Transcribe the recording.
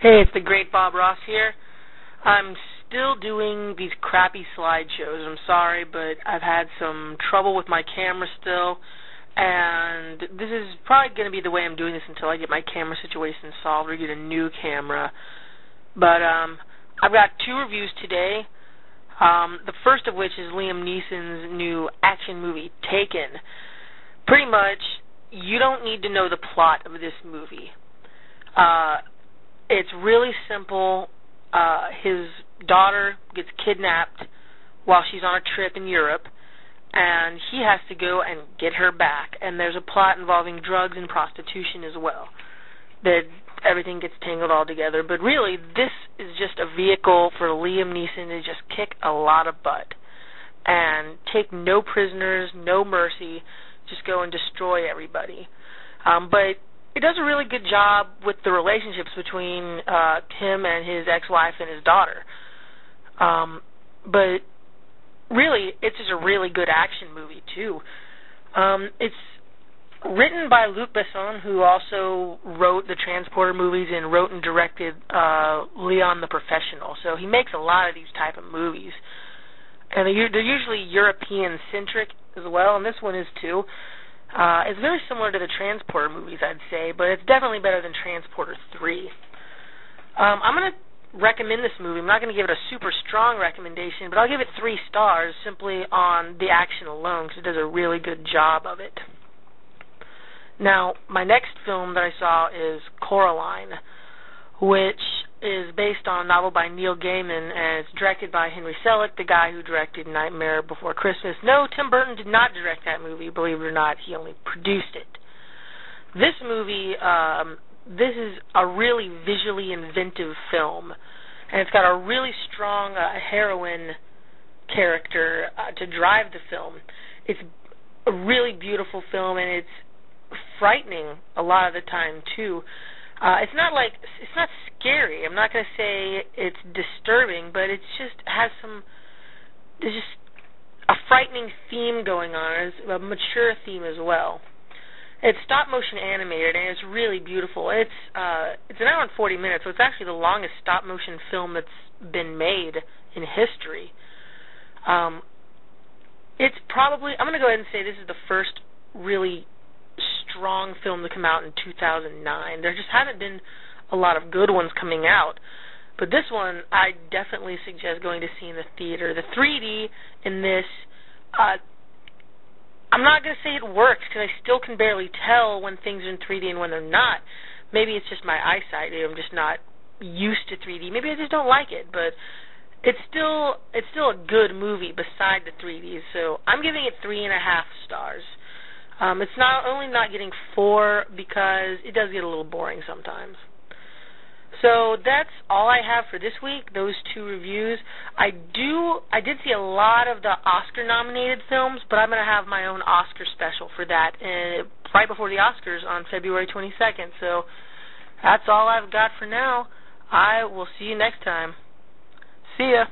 Hey, it's the great Bob Ross here. I'm still doing these crappy slideshows. I'm sorry, but I've had some trouble with my camera still, and this is probably going to be the way I'm doing this until I get my camera situation solved or get a new camera. But I've got two reviews today. The first of which is Liam Neeson's new action movie, Taken. Pretty much, you don't need to know the plot of this movie. It's really simple. His daughter gets kidnapped while she's on a trip in Europe, and he has to go and get her back. And there's a plot involving drugs and prostitution as well. That everything gets tangled all together. But really, this is just a vehicle for Liam Neeson to just kick a lot of butt and take no prisoners, no mercy, just go and destroy everybody. But it does a really good job with the relationships between him and his ex-wife and his daughter. But really, it's just a really good action movie, too. It's written by Luc Besson, who also wrote the Transporter movies and wrote and directed Leon the Professional. So he makes a lot of these type of movies. And they're usually European-centric as well, and this one is, too. It's very similar to the Transporter movies, I'd say, but it's definitely better than Transporter 3. I'm going to recommend this movie. I'm not going to give it a super strong recommendation, but I'll give it 3 stars simply on the action alone because it does a really good job of it. Now, my next film that I saw is Coraline, which is based on a novel by Neil Gaiman, and it's directed by Henry Selick, the guy who directed Nightmare Before Christmas. No, Tim Burton did not direct that movie, believe it or not. He only produced it. This movie, this is a really visually inventive film, and it's got a really strong heroine character to drive the film. It's a really beautiful film, and it's frightening a lot of the time, too. It's not scary. I'm not going to say it's disturbing, but it just has there's just a frightening theme going on. It's a mature theme as well. It's stop motion animated, and it's really beautiful. It's an hour and 40 minutes, so it's actually the longest stop motion film that's been made in history. It's probably, I'm going to go ahead and say this is the first really strong film to come out in 2009. There just haven't been a lot of good ones coming out, but this one I definitely suggest going to see in the theater. The 3D in this, I'm not going to say it works because I still can barely tell when things are in 3D and when they're not. Maybe it's just my eyesight. I'm just not used to 3D. Maybe I just don't like it, but it's still a good movie beside the 3D. So I'm giving it 3.5 stars. It's not only not getting 4 because it does get a little boring sometimes. So that's all I have for this week, those 2 reviews. I did see a lot of the Oscar-nominated films, but I'm going to have my own Oscar special for that right before the Oscars on February 22nd. So that's all I've got for now. I will see you next time. See ya.